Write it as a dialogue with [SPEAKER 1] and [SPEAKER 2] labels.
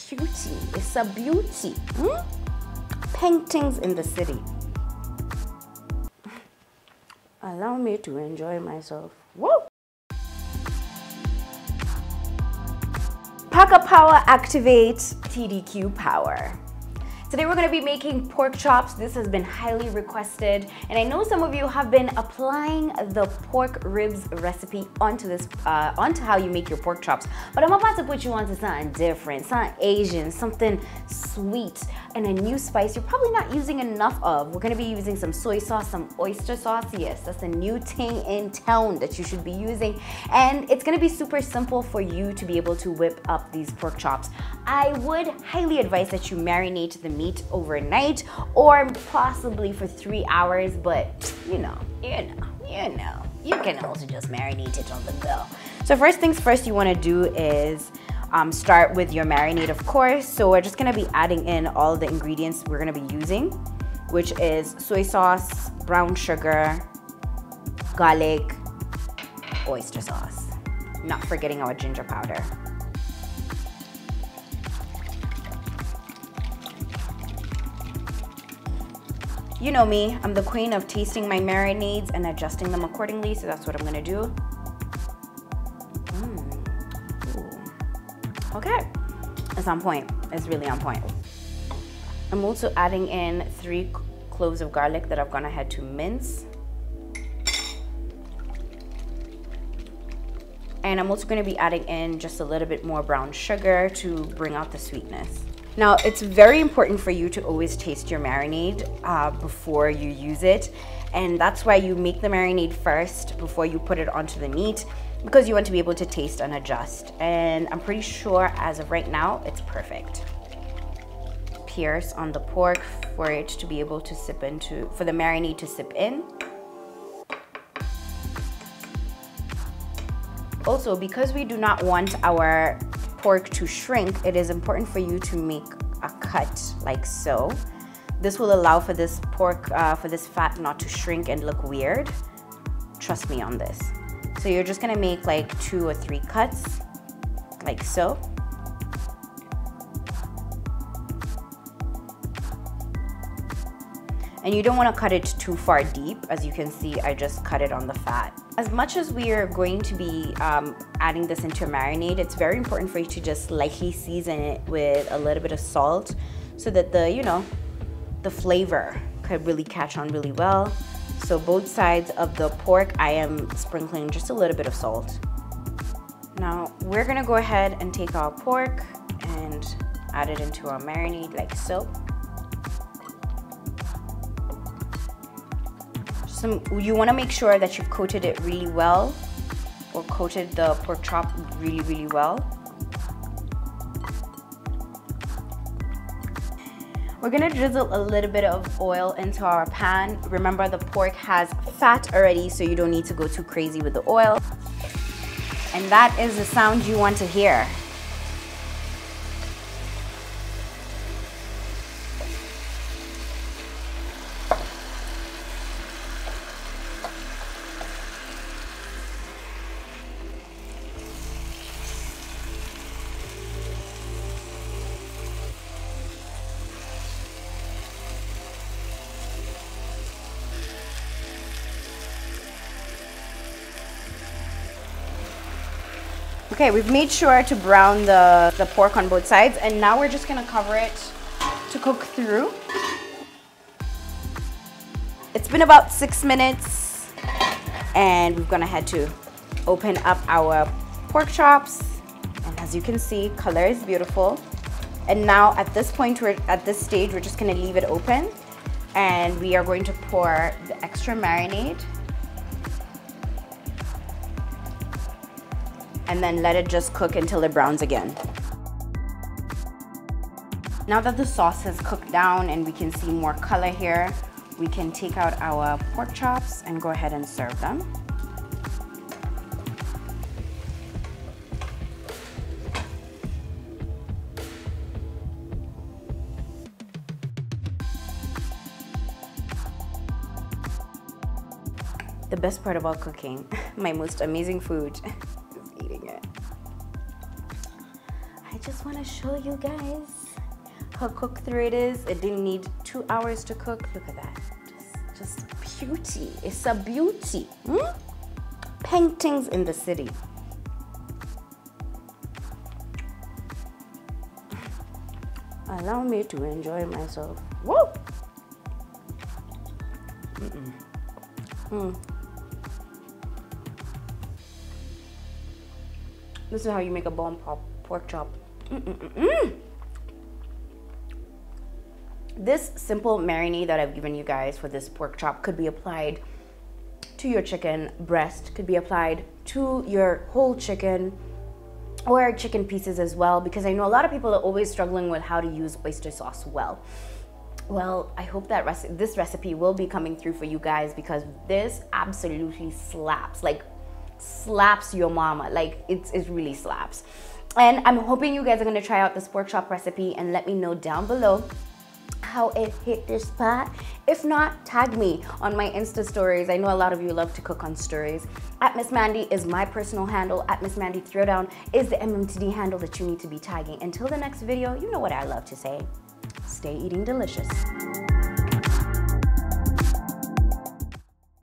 [SPEAKER 1] beauty. It's a beauty. Paintings in the city. Allow me to enjoy myself. Woo! Pack Power Activate TDQ Power. Today we're going to be making pork chops. This has been highly requested, and I know some of you have been applying the pork ribs recipe onto how you make your pork chops. But I'm about to put you onto something different, something Asian, something sweet, and a new spice you're probably not using enough of. We're going to be using some soy sauce, some oyster sauce. Yes, that's a new thing in town that you should be using, and it's going to be super simple for you to be able to whip up these pork chops. I would highly advise that you marinate the meat overnight or possibly for 3 hours, but you can also just marinate it on the go. So first things first, you want to do is start with your marinade, of course. So we're just going to be adding in all the ingredients we're going to be using, which is soy sauce, brown sugar, garlic, oyster sauce, not forgetting our ginger powder. You know me, I'm the queen of tasting my marinades and adjusting them accordingly, so that's what I'm gonna do. Okay, it's on point. It's really on point. I'm also adding in 3 cloves of garlic that I've gone ahead to mince. And I'm also gonna be adding in just a little bit more brown sugar to bring out the sweetness. Now, it's very important for you to always taste your marinade before you use it. And that's why you make the marinade first before you put it onto the meat, because you want to be able to taste and adjust. And I'm pretty sure as of right now, it's perfect. Pierce on the pork for it to be able to sip into, for the marinade to sip in. Also, because we do not want our pork to shrink, it is important for you to make a cut like so. This will allow for this pork, for this fat not to shrink and look weird. Trust me on this. So you're just gonna make like 2 or 3 cuts like so. And you don't want to cut it too far deep. As you can see, I just cut it on the fat. As much as we are going to be adding this into a marinade, it's very important for you to just lightly season it with a little bit of salt so that the flavor could really catch on really well. So both sides of the pork, I am sprinkling just a little bit of salt. Now we're gonna go ahead and take our pork and add it into our marinade like so. You want to make sure that you've coated it really well, or coated the pork chop really, really well. We're going to drizzle a little bit of oil into our pan. Remember, the pork has fat already, so you don't need to go too crazy with the oil. And that is the sound you want to hear. Okay, we've made sure to brown the pork on both sides, and now we're just gonna cover it to cook through. It's been about 6 minutes, and we've gone ahead to open up our pork chops, and as you can see, color is beautiful. And now at this point, at this stage, we're just gonna leave it open, and we are going to pour the extra marinade and then let it just cook until it browns again. Now that the sauce has cooked down and we can see more color here, we can take out our pork chops and go ahead and serve them. The best part about cooking, my most amazing food, is eating it. I just want gonna show you guys how cooked through it is. It didn't need 2 hours to cook. Look at that, just beauty. It's a beauty. Paintings in the city. Allow me to enjoy myself. Woo! This is how you make a bomb pork chop. This simple marinade that I've given you guys for this pork chop could be applied to your chicken breast, could be applied to your whole chicken or chicken pieces as well, because I know a lot of people are always struggling with how to use oyster sauce well. Well, I hope that this recipe will be coming through for you guys, because this absolutely slaps, like slaps your mama, like it really slaps. And I'm hoping you guys are gonna try out this pork chop recipe and let me know down below how it hit this spot. If not, tag me on my Insta stories. I know a lot of you love to cook on stories. @Miss Mandi is my personal handle. @Miss Mandi Throwdown is the MMTD handle that you need to be tagging. Until the next video, you know what I love to say. Stay eating delicious.